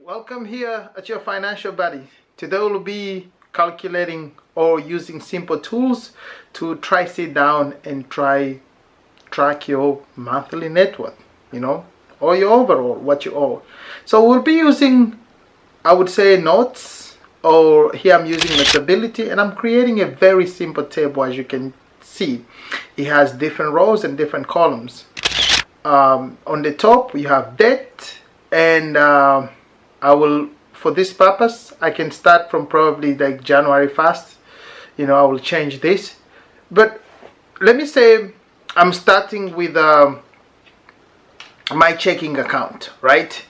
Welcome here at your financial buddy. Today we'll be calculating or using simple tools to try sit down and track your monthly net worth, or your overall, what you owe. So we'll be using, I would say, notes, or here I'm using Notability, and I'm creating a very simple table. As you can see, it has different rows and different columns. On the top we have debt, and for this purpose, I can start from probably like January 1st. I will change this. But let me say I'm starting with my checking account, right?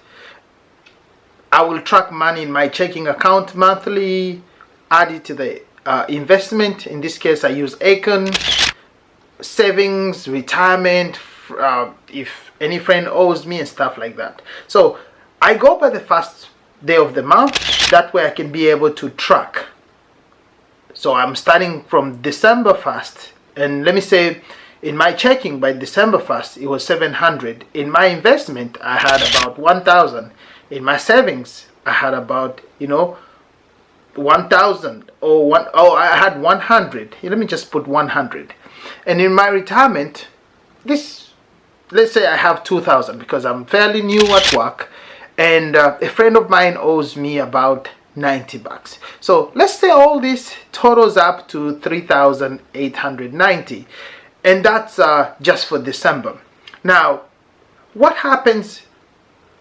I will track money in my checking account monthly, add it to the investment. In this case, I use Icon, savings, retirement, if any friend owes me and stuff like that. So I go by the first day of the month. That way I can be able to track. So I'm starting from December 1st, and let me say in my checking by December 1st it was 700. In my investment I had about 1,000. In my savings I had about 1,000 I had 100. Let me just put 100. And in my retirement, let's say I have 2,000 because I'm fairly new at work, and a friend of mine owes me about 90 bucks. So let's say all this totals up to 3,890, and that's just for December. Now, what happens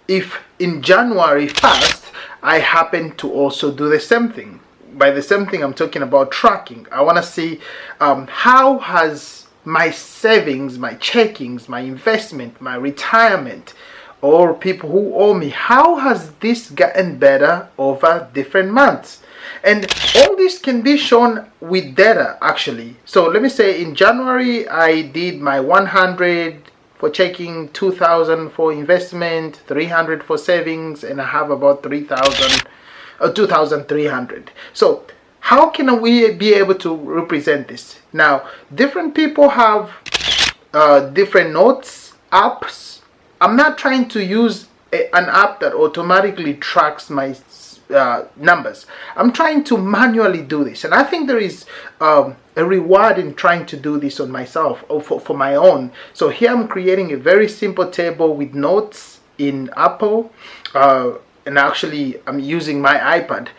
if in January 1st I happen to also do the same thing? By the same thing, I'm talking about tracking. I want to see how has my savings, my checkings, my investment, my retirement, or people who owe me, how has this gotten better over different months? And all this can be shown with data actually. So let me say in January I did my 100 for checking, 2,000 for investment, 300 for savings, and I have about 3,000 or 2,300. So how can we be able to represent this? Now, different people have different notes, apps. I'm not trying to use an app that automatically tracks my numbers. I'm trying to manually do this, and I think there is a reward in trying to do this on myself or for my own. So here I'm creating a very simple table with notes in Apple, and actually I'm using my iPad.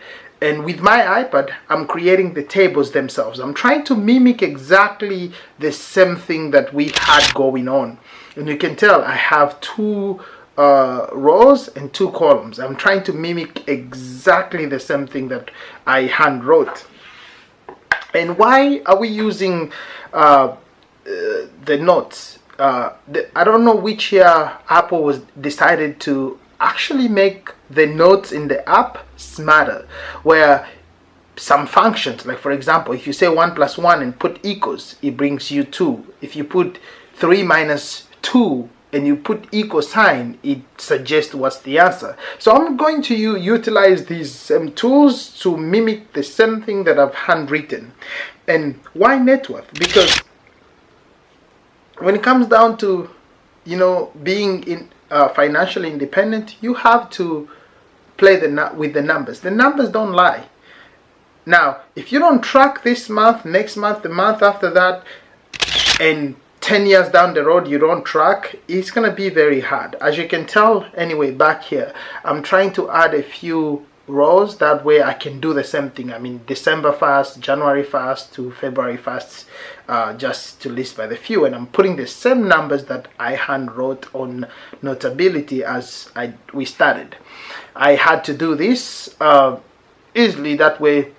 And with my iPad, I'm creating the tables themselves. I'm trying to mimic exactly the same thing that we had going on. And you can tell I have two rows and two columns. I'm trying to mimic exactly the same thing that I hand wrote. And why are we using the notes? I don't know which year Apple was decided to actually make the notes in the app smarter, where some functions, like for example, if you say 1 plus 1 and put equals, it brings you 2. If you put 3 minus 2 and you put equal sign, it suggests what's the answer. So I'm going to utilize these tools to mimic the same thing that I've handwritten. And why net worth? Because when it comes down to being financially independent, you have to play with the numbers. The numbers don't lie. Now, if you don't track this month, next month, the month after that, and 10 years down the road you don't track, it's going to be very hard. As you can tell, anyway, back here, I'm trying to add a few rows. That way I can do the same thing. I mean, December 1st, January 1st to February 1st, just to list by the few. And I'm putting the same numbers that I hand wrote on Notability as we started. I had to do this easily. That way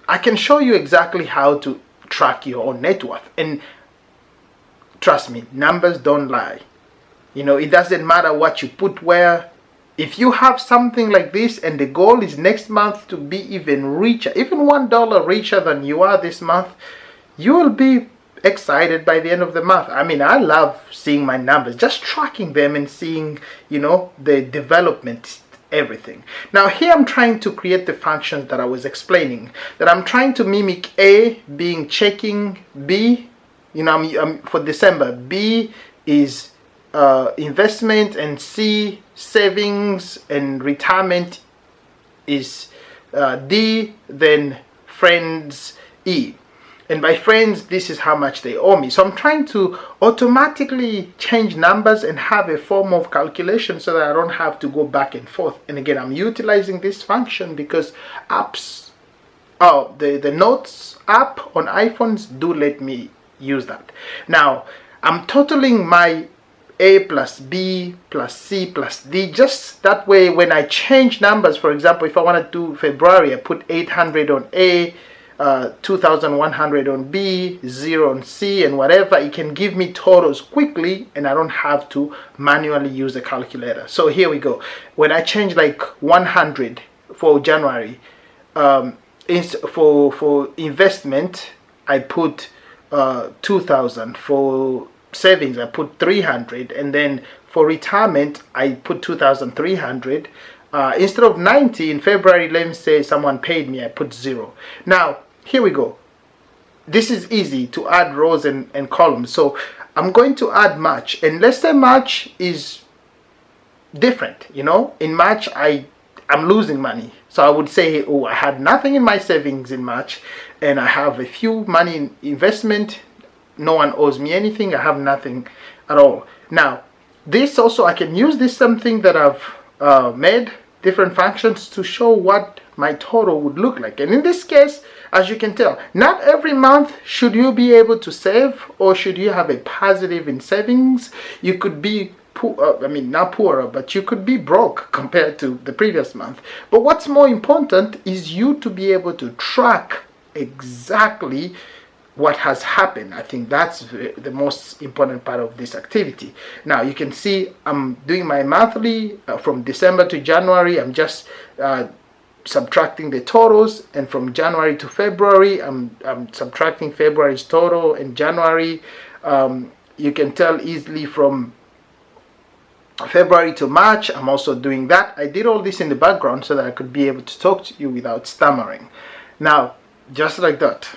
I can show you exactly how to track your own net worth. And trust me, numbers don't lie. It doesn't matter what you put where. If you have something like this and the goal is next month to be even richer, even $1 richer than you are this month, you will be excited by the end of the month. I mean, I love seeing my numbers, just tracking them and seeing, the development, everything. Now here I'm trying to create the functions that I was explaining, that I'm trying to mimic. A being checking, B, for December, B is investment, and C savings and retirement is D, then friends E. And by friends, this is how much they owe me. So I'm trying to automatically change numbers and have a form of calculation so that I don't have to go back and forth. And again, I'm utilizing this function because apps, the Notes app on iPhones do let me use that. Now, I'm totaling my A plus B plus C plus D, just that way when I change numbers, for example, if I want to do February, I put 800 on A, 2,100 on B, 0 on C, and whatever. It can give me totals quickly and I don't have to manually use the calculator. So here we go. When I change like 100 for January, for investment, I put 2,000. For savings, I put 300. And then for retirement, I put 2,300. Instead of 90 in February, let me say someone paid me, I put 0. Now, here we go. This is easy to add rows and columns. So I'm going to add March. And let's say March is different. You know, in March, I'm losing money. So I would say, oh, I had nothing in my savings in March. And I have a few money in investment. No one owes me anything. I have nothing at all. Now, this also, I can use this something that I've made different functions to show what my total would look like. And in this case, as you can tell, not every month should you be able to save or should you have a positive in savings. You could be poor, not poorer, but you could be broke compared to the previous month. But what's more important is you to be able to track exactly what has happened. I think that's the most important part of this activity. Now you can see I'm doing my monthly from December to January. I'm just subtracting the totals, and from January to February I'm subtracting February's total and January. You can tell easily from February to March I'm also doing that. I did all this in the background so that I could be able to talk to you without stammering. Now, just like that,